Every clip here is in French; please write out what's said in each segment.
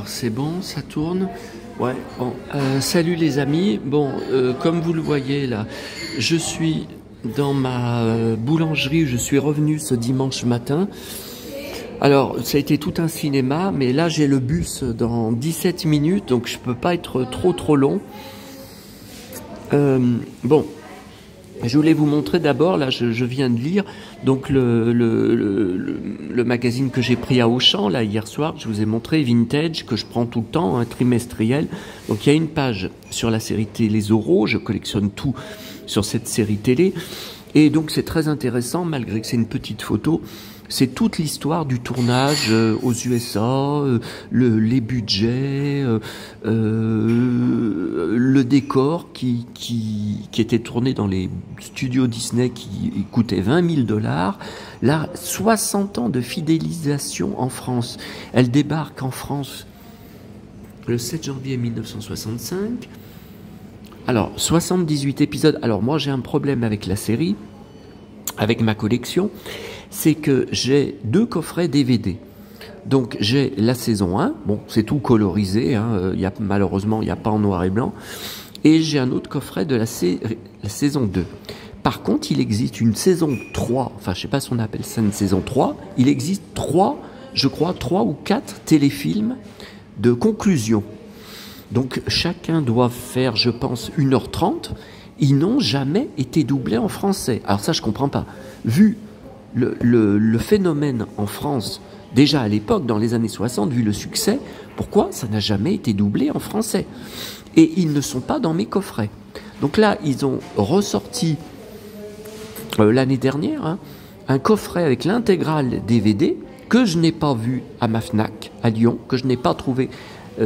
c'est bon, ça tourne. Ouais, bon. Salut les amis. Bon, comme vous le voyez là, je suis dans ma boulangerie. Je suis revenu ce dimanche matin. Alors, ça a été tout un cinéma, mais là j'ai le bus dans 17 minutes, donc je peux pas être trop long. Bon, je voulais vous montrer d'abord, là je viens de lire donc le magazine que j'ai pris à Auchan là hier soir, je vous ai montré Vintage, que je prends tout le temps, un trimestriel. Donc il y a une page sur la série télé Zorro, je collectionne tout sur cette série télé, et donc c'est très intéressant malgré que c'est une petite photo. C'est toute l'histoire du tournage aux USA, les budgets, le décor qui était tourné dans les studios Disney qui coûtait 20 000 $. Là, 60 ans de fidélisation en France. Elle débarque en France le 7 janvier 1965. Alors, 78 épisodes. Alors moi, j'ai un problème avec la série, avec ma collection. C'est que j'ai 2 coffrets DVD. Donc j'ai la saison 1, bon c'est tout colorisé, hein, malheureusement il n'y a pas en noir et blanc, et j'ai un autre coffret de la saison 2. Par contre il existe une saison 3, enfin je sais pas si on appelle ça une saison 3, il existe 3 ou 4 téléfilms de conclusion. Donc chacun doit faire, je pense, 1h30, ils n'ont jamais été doublés en français. Alors ça je comprends pas, vu le phénomène en France, déjà à l'époque, dans les années 60, vu le succès, pourquoi ça n'a jamais été doublé en français? Et ils ne sont pas dans mes coffrets. Donc là, ils ont ressorti, l'année dernière, hein, un coffret avec l'intégrale DVD que je n'ai pas vu à ma Fnac à Lyon, que je n'ai pas trouvé,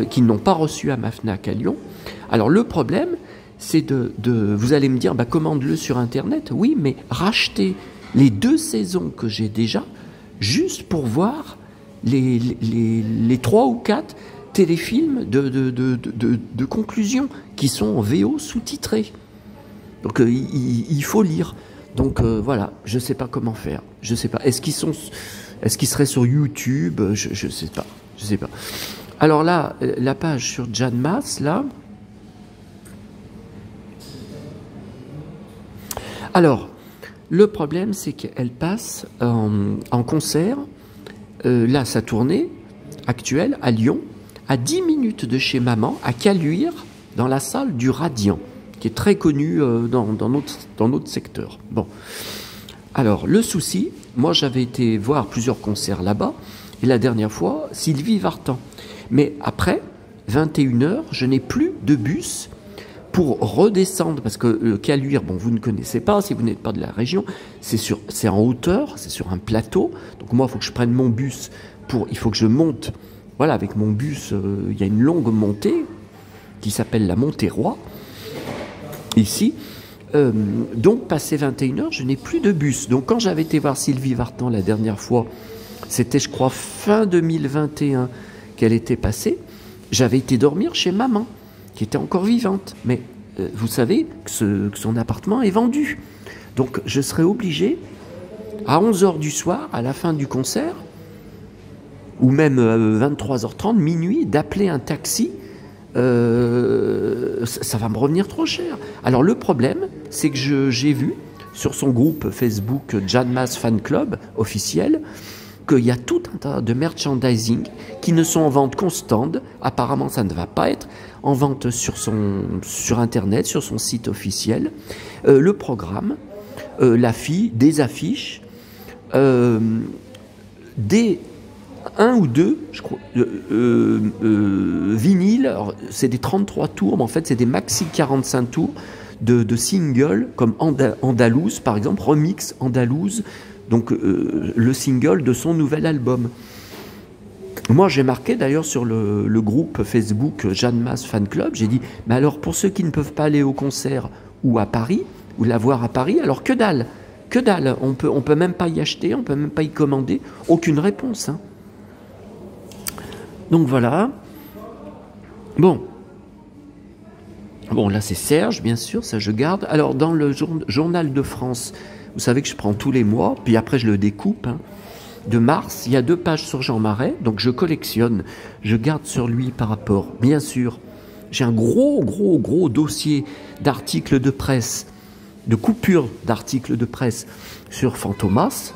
qu'ils n'ont pas reçu à ma Fnac à Lyon. Alors le problème, c'est vous allez me dire, bah, commande-le sur Internet. Oui, mais racheter les 2 saisons que j'ai déjà, juste pour voir les 3 ou 4 téléfilms de conclusion qui sont en VO sous-titrés. Donc il faut lire. Donc voilà, je sais pas comment faire. Je sais pas. Est-ce qu'ils seraient sur YouTube? Je sais pas. Je sais pas. Alors là, la page sur Janmas, là. Alors, le problème, c'est qu'elle passe en concert, là, sa tournée actuelle, à Lyon, à 10 minutes de chez maman, à Caluire, dans la salle du Radiant, qui est très connue dans notre secteur. Bon. Alors, le souci, moi, j'avais été voir plusieurs concerts là-bas, et la dernière fois, Sylvie Vartan. Mais après, 21h, je n'ai plus de bus pour redescendre, parce que Caluire, bon, vous ne connaissez pas, si vous n'êtes pas de la région, c'est en hauteur, c'est sur un plateau. Donc moi, il faut que je prenne mon bus, il faut que je monte. Voilà, avec mon bus, il y a une longue montée qui s'appelle la montée Roi, ici. Donc, passé 21h, je n'ai plus de bus. Donc, quand j'avais été voir Sylvie Vartan la dernière fois, c'était, je crois, fin 2021 qu'elle était passée, j'avais été dormir chez maman, qui était encore vivante. Mais vous savez que son appartement est vendu. Donc je serai obligé, à 11h du soir, à la fin du concert, ou même 23h30, minuit, d'appeler un taxi. Ça va me revenir trop cher. Alors le problème, c'est que j'ai vu sur son groupe Facebook Janmas Fan Club officiel, qu'il y a tout un tas de merchandising qui ne sont en vente constante. Apparemment, ça ne va pas être en vente sur Internet, sur son site officiel. Le programme, des affiches, des 1 ou 2, je crois, vinyles. C'est des 33 tours, mais en fait, c'est des maxi 45 tours de singles, comme Andalouse, par exemple, Remix Andalouse, donc le single de son nouvel album. Moi, j'ai marqué d'ailleurs sur le groupe Facebook Janmas Fan Club, j'ai dit, mais alors pour ceux qui ne peuvent pas aller au concert ou à Paris, ou la voir à Paris, alors que dalle, on peut même pas y acheter, on peut même pas y commander, aucune réponse. Hein. Donc voilà. Bon, là c'est Serge, bien sûr, ça je garde. Alors dans le journal de France, vous savez que je prends tous les mois, puis après je le découpe, hein. de mars. Il y a 2 pages sur Jean Marais, donc je collectionne, je garde sur lui par rapport, bien sûr. J'ai un gros dossier d'articles de presse, de coupures d'articles de presse sur Fantomas.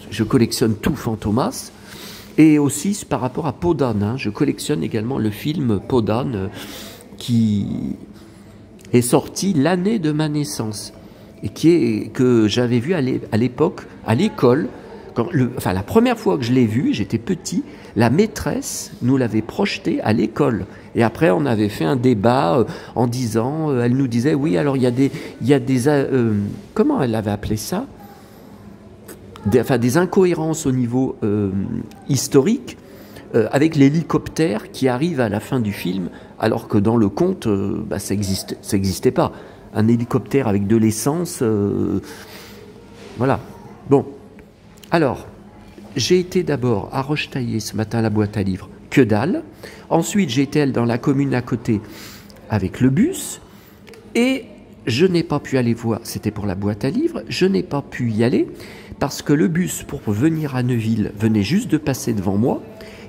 Je collectionne tout Fantomas. Et aussi par rapport à Podane, hein. Je collectionne également le film Podane qui est sorti l'année de ma naissance et que j'avais vu à l'époque à l'école. La première fois que je l'ai vu, j'étais petit, la maîtresse nous l'avait projeté à l'école. Et après, on avait fait un débat en disant, elle nous disait, oui, alors il y a des comment elle avait appelé ça ? Des incohérences au niveau historique avec l'hélicoptère qui arrive à la fin du film, alors que dans le conte, ça existait pas. Un hélicoptère avec de l'essence, voilà. Bon, alors, j'ai été d'abord à Rochetaillé ce matin à la boîte à livres, que dalle. Ensuite, j'ai été dans la commune à côté avec le bus, et je n'ai pas pu aller voir, c'était pour la boîte à livres, je n'ai pas pu y aller, parce que le bus pour venir à Neuville venait juste de passer devant moi,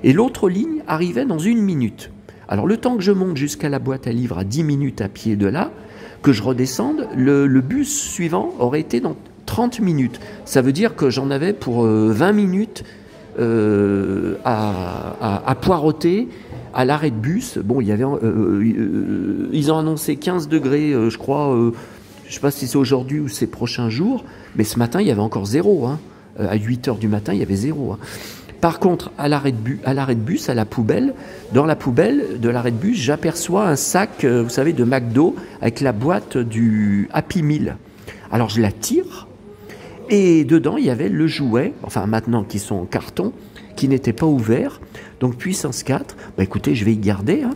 et l'autre ligne arrivait dans 1 minute. Alors le temps que je monte jusqu'à la boîte à livres à 10 minutes à pied de là, que je redescende, le bus suivant aurait été dans 30 minutes. Ça veut dire que j'en avais pour 20 minutes à poireauter à l'arrêt de bus. Bon, il y avait, ils ont annoncé 15 degrés, je crois, je ne sais pas si c'est aujourd'hui ou ces prochains jours, mais ce matin, il y avait encore 0. Hein. À 8h du matin, il y avait 0. Hein. Par contre, à l'arrêt de bus, à la poubelle, dans la poubelle de l'arrêt de bus, j'aperçois un sac, vous savez, de McDo avec la boîte du Happy Meal. Alors, je la tire et dedans, il y avait le jouet, enfin maintenant qui sont en carton, qui n'était pas ouvert. Donc, puissance 4, écoutez, je vais y garder. Hein.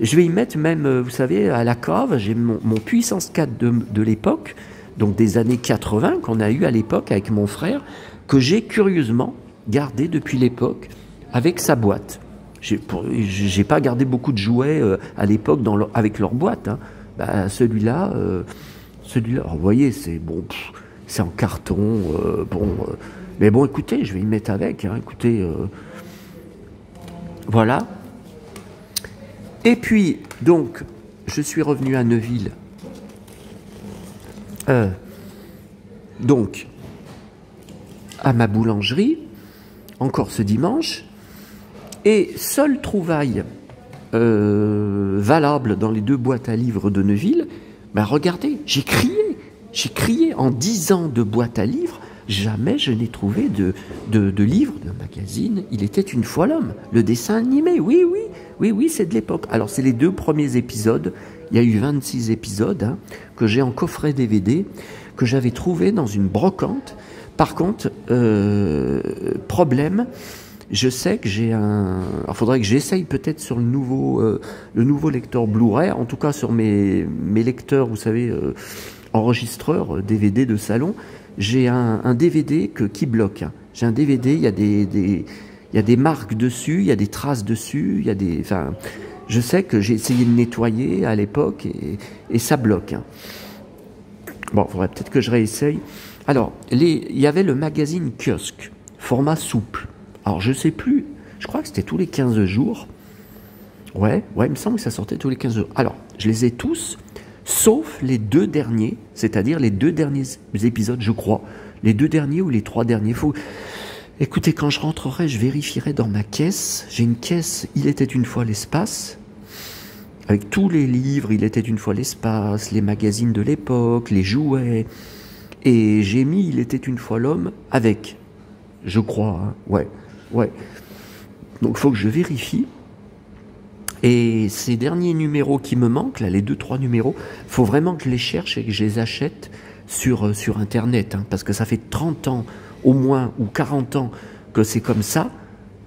Je vais y mettre même, vous savez, à la cave, j'ai mon puissance 4 de l'époque, donc des années 80 qu'on a eu à l'époque avec mon frère, que j'ai curieusement gardé depuis l'époque avec sa boîte. J'ai pas gardé beaucoup de jouets à l'époque avec leur boîte. Hein. Celui-là, vous voyez, c'est bon, c'est en carton, mais bon, écoutez, je vais y mettre avec. Hein, écoutez, voilà. Et puis, donc, je suis revenu à Neuville. Donc, à ma boulangerie, encore ce dimanche, et seule trouvaille valable dans les 2 boîtes à livres de Neuville, regardez, j'ai crié en 10 ans de boîte à livres, jamais je n'ai trouvé de livre, de magazine. Il était une fois l'homme, le dessin animé, oui, c'est de l'époque. Alors c'est les 2 premiers épisodes, il y a eu 26 épisodes, hein, que j'ai en coffret DVD, que j'avais trouvé dans une brocante. Par contre, problème, je sais que j'ai il faudrait que j'essaye peut-être sur le nouveau lecteur Blu-ray, en tout cas sur mes lecteurs, vous savez, enregistreurs DVD de salon. J'ai un DVD qui bloque. Hein. J'ai un DVD, il y a des marques dessus, il y a des traces dessus, je sais que j'ai essayé de nettoyer à l'époque et ça bloque. Hein. Bon, il faudrait peut-être que je réessaye. Alors, il y avait le magazine Kiosque, format souple. Alors, je sais plus, je crois que c'était tous les 15 jours. Ouais, il me semble que ça sortait tous les 15 jours. Alors, je les ai tous, sauf les 2 derniers, c'est-à-dire les 2 derniers épisodes, je crois. Les 2 derniers ou les 3 derniers. Écoutez, quand je rentrerai, je vérifierai dans ma caisse. J'ai une caisse, Il était une fois l'espace, avec tous les livres, Il était une fois l'espace, les magazines de l'époque, les jouets. Et j'ai mis Il était une fois l'homme avec, je crois, hein. Ouais. Donc il faut que je vérifie. Et ces derniers numéros qui me manquent, là, les 2-3 numéros, il faut vraiment que je les cherche et que je les achète sur Internet. Hein, parce que ça fait 30 ans au moins, ou 40 ans que c'est comme ça,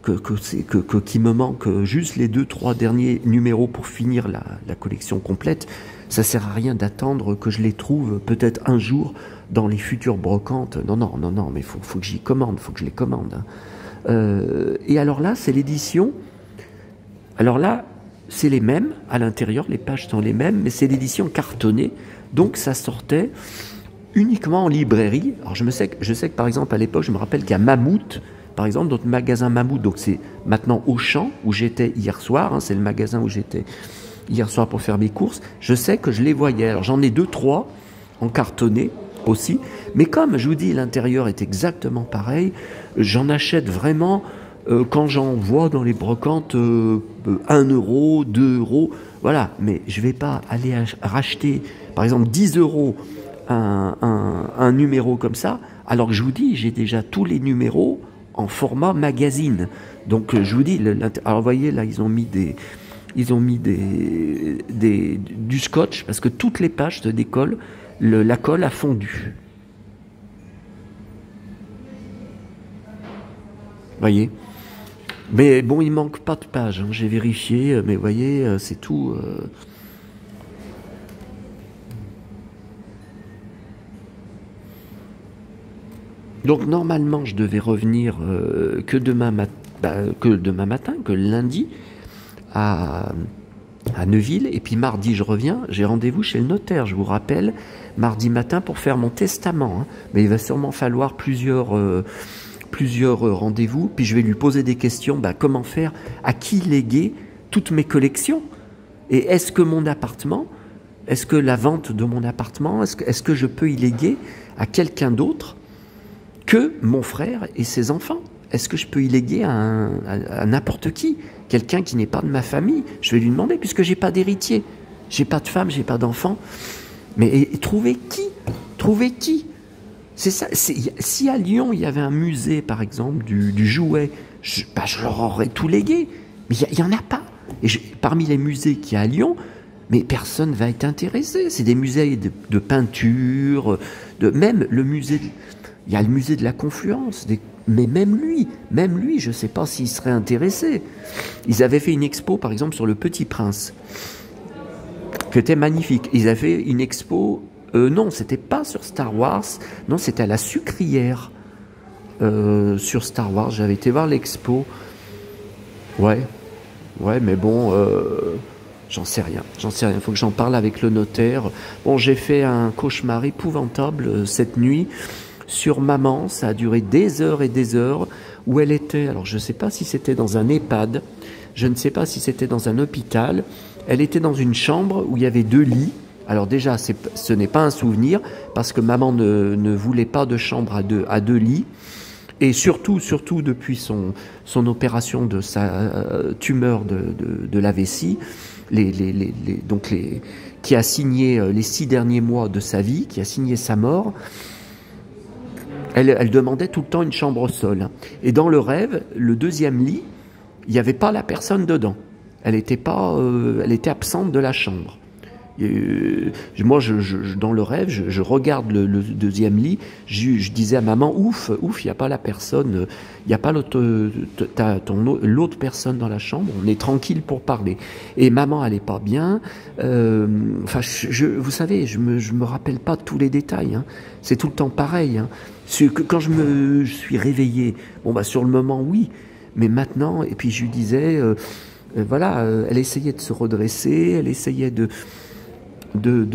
qu'il me manque juste les 2-3 derniers numéros pour finir la collection complète. Ça sert à rien d'attendre que je les trouve peut-être un jour dans les futures brocantes. Non, mais faut que j'y commande, faut que je les commande. Hein. Et alors là, c'est l'édition. Alors là, c'est les mêmes à l'intérieur, les pages sont les mêmes, mais c'est l'édition cartonnée. Donc ça sortait uniquement en librairie. Alors je sais que par exemple à l'époque, je me rappelle qu'à Mammouth, par exemple, notre magasin Mammouth, donc c'est maintenant Auchan, où j'étais hier soir, hein, c'est le magasin où j'étais hier soir pour faire mes courses, je sais que je les voyais. Alors j'en ai 2-3 en cartonné aussi, mais comme je vous dis, l'intérieur est exactement pareil, j'en achète vraiment quand j'en vois dans les brocantes 1 euro, 2 euros, voilà, mais je ne vais pas aller racheter, par exemple, 10 euros un numéro comme ça, alors que je vous dis, j'ai déjà tous les numéros en format magazine. Donc je vous dis, alors vous voyez là, ils ont mis du scotch parce que toutes les pages se décollent, la colle a fondu. Vous voyez. Mais bon, il manque pas de pages, hein, j'ai vérifié, mais vous voyez, c'est tout. Donc normalement, je devais revenir que demain matin, que lundi, à Neuville. Et puis mardi, je reviens. J'ai rendez-vous chez le notaire, je vous rappelle, mardi matin pour faire mon testament. Hein. Mais il va sûrement falloir plusieurs rendez-vous. Puis je vais lui poser des questions. Comment faire? À qui léguer toutes mes collections? Et est-ce que mon appartement, est-ce que la vente de mon appartement, est-ce que je peux y léguer à quelqu'un d'autre que mon frère et ses enfants? Est-ce que je peux y léguer à n'importe qui? Quelqu'un qui n'est pas de ma famille? Je vais lui demander, puisque j'ai pas d'héritier. J'ai pas de femme, j'ai pas d'enfant. Mais trouver qui? Trouver qui? C'est ça. Si à Lyon, il y avait un musée, par exemple, du jouet, je leur aurais tout légué. Mais il n'y en a pas. Et parmi les musées qu'il y a à Lyon, mais personne ne va être intéressé. C'est des musées de peinture, même le musée... Il y a le musée de la Confluence, mais même lui, je ne sais pas s'il serait intéressé. Ils avaient fait une expo, par exemple, sur le Petit Prince, qui était magnifique. Ils avaient fait une expo, non, c'était pas sur Star Wars, non, c'était à la Sucrière, sur Star Wars. J'avais été voir l'expo. Ouais, mais bon, j'en sais rien. Il faut que j'en parle avec le notaire. Bon, j'ai fait un cauchemar épouvantable cette nuit. Sur maman, ça a duré des heures et des heures, où elle était, alors je ne sais pas si c'était dans un EHPAD, je ne sais pas si c'était dans un hôpital, elle était dans une chambre où il y avait 2 lits. Alors déjà, ce n'est pas un souvenir, parce que maman ne voulait pas de chambre à deux lits, et surtout depuis son opération de sa tumeur de la vessie, qui a signé les 6 derniers mois de sa vie, qui a signé sa mort. Elle demandait tout le temps une chambre au sol. Et dans le rêve, le 2e lit, il n'y avait pas la personne dedans. Elle était absente de la chambre. Moi, dans le rêve, je regarde le 2e lit, je disais à maman, ouf, il n'y a pas la personne, il n'y a pas l'autre personne dans la chambre, on est tranquille pour parler. Et maman, elle n'est pas bien. Vous savez, je me rappelle pas de tous les détails. Hein. C'est tout le temps pareil. Hein. Quand je suis réveillé, sur le moment, oui, mais maintenant, et puis je lui disais, elle essayait de se redresser, elle essayait de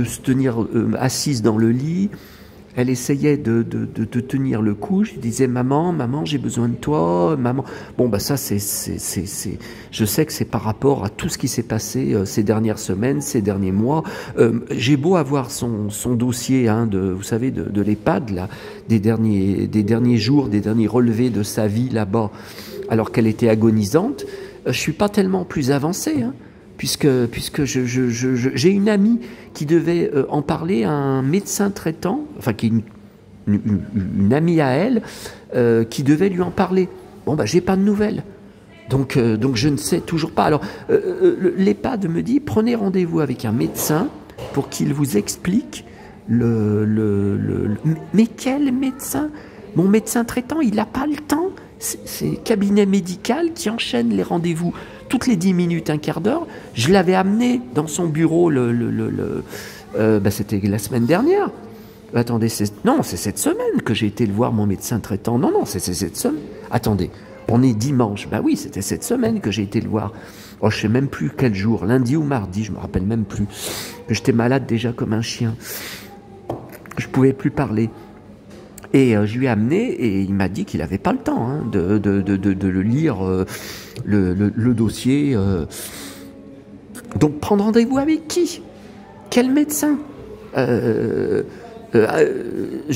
se tenir assise dans le lit, elle essayait de tenir le coup. Je lui disais, maman, j'ai besoin de toi, maman. Ça, je sais que c'est par rapport à tout ce qui s'est passé ces dernières semaines, ces derniers mois. J'ai beau avoir son dossier, hein, vous savez, de l'EHPAD, là, des derniers jours, des derniers relevés de sa vie là-bas, alors qu'elle était agonisante, je suis pas tellement plus avancé, hein. Puisque j'ai une amie qui devait en parler à un médecin traitant, enfin qui est une amie à elle, qui devait lui en parler. J'ai pas de nouvelles. Donc je ne sais toujours pas. Alors l'EHPAD me dit, prenez rendez-vous avec un médecin pour qu'il vous explique mais quel médecin? Mon médecin traitant, il n'a pas le temps. C'est cabinet médical qui enchaîne les rendez-vous toutes les 10 minutes, un quart d'heure. Je l'avais amené dans son bureau c'était la semaine dernière. Attendez, c'est cette semaine que j'ai été le voir, mon médecin traitant. Non, c'est cette semaine. Attendez, on est dimanche. Oui, c'était cette semaine que j'ai été le voir. Je ne sais même plus quel jour, lundi ou mardi, je me rappelle même plus. J'étais malade déjà comme un chien. je pouvais plus parler. Et je lui ai amené, et il m'a dit qu'il n'avait pas le temps hein, de le lire, le dossier. Donc prendre rendez-vous avec qui? Quel médecin? Je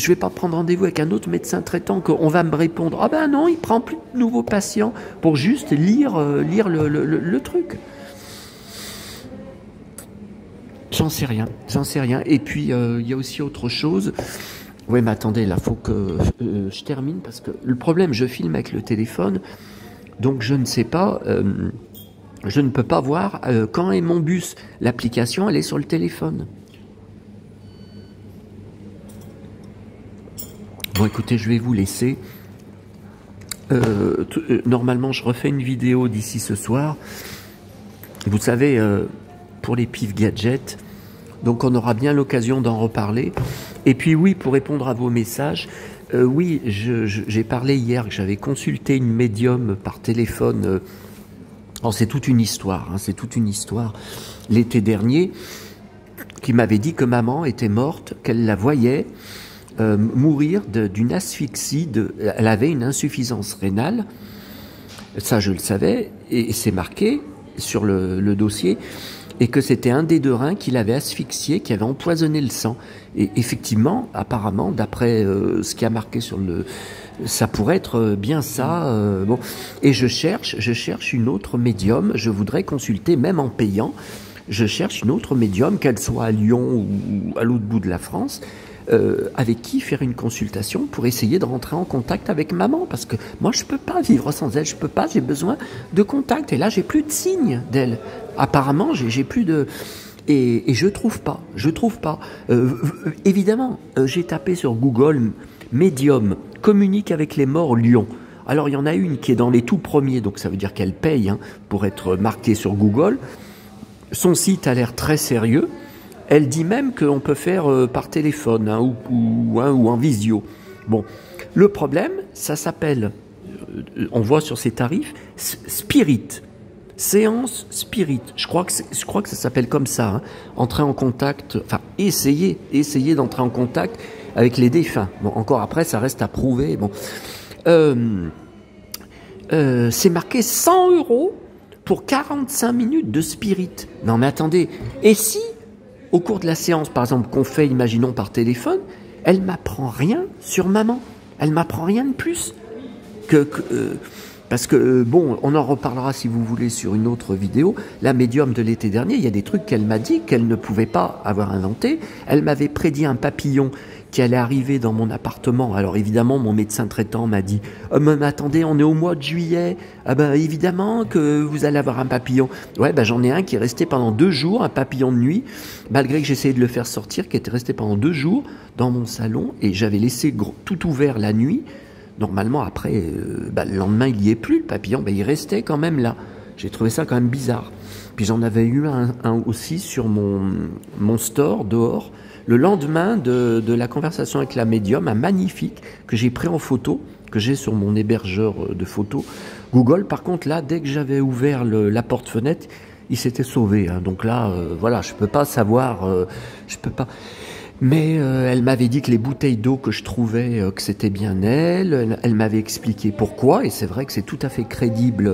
vais pas prendre rendez-vous avec un autre médecin traitant qu'on va me répondre. Ah ben non, il prend plus de nouveaux patients pour juste lire le truc. J'en sais rien. Et puis il y a aussi autre chose. Oui, mais attendez, là, faut que je termine parce que le problème, je filme avec le téléphone, donc je ne sais pas, je ne peux pas voir quand est mon bus. L'application, elle est sur le téléphone. Bon, écoutez, je vais vous laisser. Normalement, je refais une vidéo d'ici ce soir. Vous savez, pour les pif gadgets, donc on aura bien l'occasion d'en reparler. Et puis oui, pour répondre à vos messages, oui, j'ai parlé hier que j'avais consulté une médium par téléphone. Alors c'est toute une histoire, hein, l'été dernier, qui m'avait dit que maman était morte, qu'elle la voyait mourir d'une asphyxie, elle avait une insuffisance rénale, ça je le savais, et c'est marqué sur le dossier, et que c'était un des deux reins qui l'avait asphyxié, qui avait empoisonné le sang. Et effectivement, apparemment, d'après ce qui a marqué sur ça pourrait être bien ça. Bon, et je cherche une autre médium. Je voudrais consulter, même en payant. Je cherche une autre médium, qu'elle soit à Lyon ou à l'autre bout de la France, avec qui faire une consultation pour essayer de rentrer en contact avec maman, parce que moi je peux pas vivre sans elle, je peux pas, j'ai besoin de contact, et là j'ai plus de signes d'elle. Apparemment j'ai plus de... Et je trouve pas. Évidemment, j'ai tapé sur Google médium communique avec les morts Lyon. Alors il y en a une qui est dans les tout premiers, donc ça veut dire qu'elle paye hein, pour être marquée sur Google. Son site a l'air très sérieux. Elle dit même qu'on peut faire par téléphone hein, ou en visio. Bon, le problème, ça s'appelle, on voit sur ses tarifs, Spirit. Séance Spirit. Je crois que ça s'appelle comme ça. Hein. Entrer en contact, enfin essayer d'entrer en contact avec les défunts. Bon, encore après, ça reste à prouver. Bon, c'est marqué 100 € pour 45 minutes de Spirit. Non mais attendez, et si au cours de la séance, par exemple, qu'on fait, imaginons, par téléphone, elle m'apprend rien sur maman. Elle m'apprend rien de plus. Parce que, bon, on en reparlera si vous voulez sur une autre vidéo. La médium de l'été dernier, il y a des trucs qu'elle m'a dit qu'elle ne pouvait pas avoir inventé. Elle m'avait prédit un papillon qui allait arriver dans mon appartement. Alors évidemment, mon médecin traitant m'a dit « mais attendez, on est au mois de juillet. Ah ben évidemment que vous allez avoir un papillon. » Ouais, ben j'en ai un qui est resté pendant 2 jours, un papillon de nuit, malgré que j'essayais de le faire sortir, qui était resté pendant 2 jours dans mon salon, et j'avais laissé tout ouvert la nuit. Normalement, après, le lendemain, il n'y est plus, le papillon, il restait quand même là. J'ai trouvé ça quand même bizarre. Puis j'en avais eu un aussi sur mon store, dehors, le lendemain de la conversation avec la médium, un magnifique, que j'ai pris en photo, que j'ai sur mon hébergeur de photos. Google, par contre, là, dès que j'avais ouvert la porte-fenêtre, il s'était sauvé. Hein. Donc là, voilà, je peux pas savoir, je peux pas... Mais elle m'avait dit que les bouteilles d'eau que je trouvais, que c'était bien elle m'avait expliqué pourquoi, et c'est vrai que c'est tout à fait crédible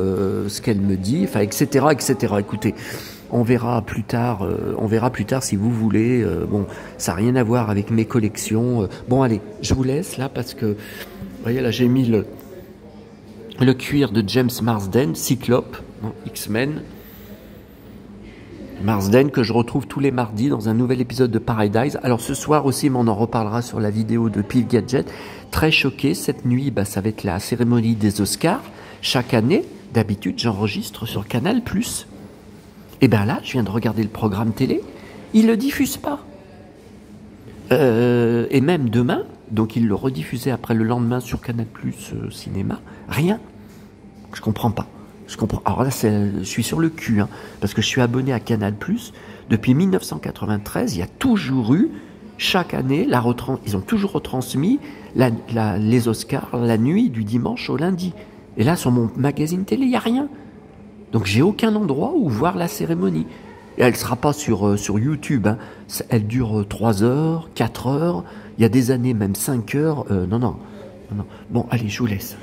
ce qu'elle me dit, enfin, etc., etc. Écoutez, on verra plus tard si vous voulez. Bon, ça n'a rien à voir avec mes collections. Bon, allez, je vous laisse là parce que, vous voyez, là j'ai mis le cuir de James Marsden, Cyclope, X-Men. Marsden que je retrouve tous les mardis dans un nouvel épisode de Paradise. Alors ce soir aussi, mais on en reparlera sur la vidéo de Pif Gadget. Très choqué, cette nuit, ça va être la cérémonie des Oscars. Chaque année, d'habitude, j'enregistre sur Canal+. Et bien là, je viens de regarder le programme télé, ils le diffusent pas. Et même demain, donc ils le rediffusaient après le lendemain sur Canal+, cinéma, rien. Je comprends pas. Alors là, je suis sur le cul, hein, parce que je suis abonné à Canal+. Depuis 1993, il y a toujours eu, chaque année, ils ont toujours retransmis les Oscars la nuit du dimanche au lundi. Et là, sur mon magazine télé, il n'y a rien. Donc j'ai aucun endroit où voir la cérémonie. Et elle ne sera pas sur YouTube. Hein. Elle dure 3 heures, 4 heures. Il y a des années, même 5 heures. Non, non, non, non. Bon, allez, je vous laisse.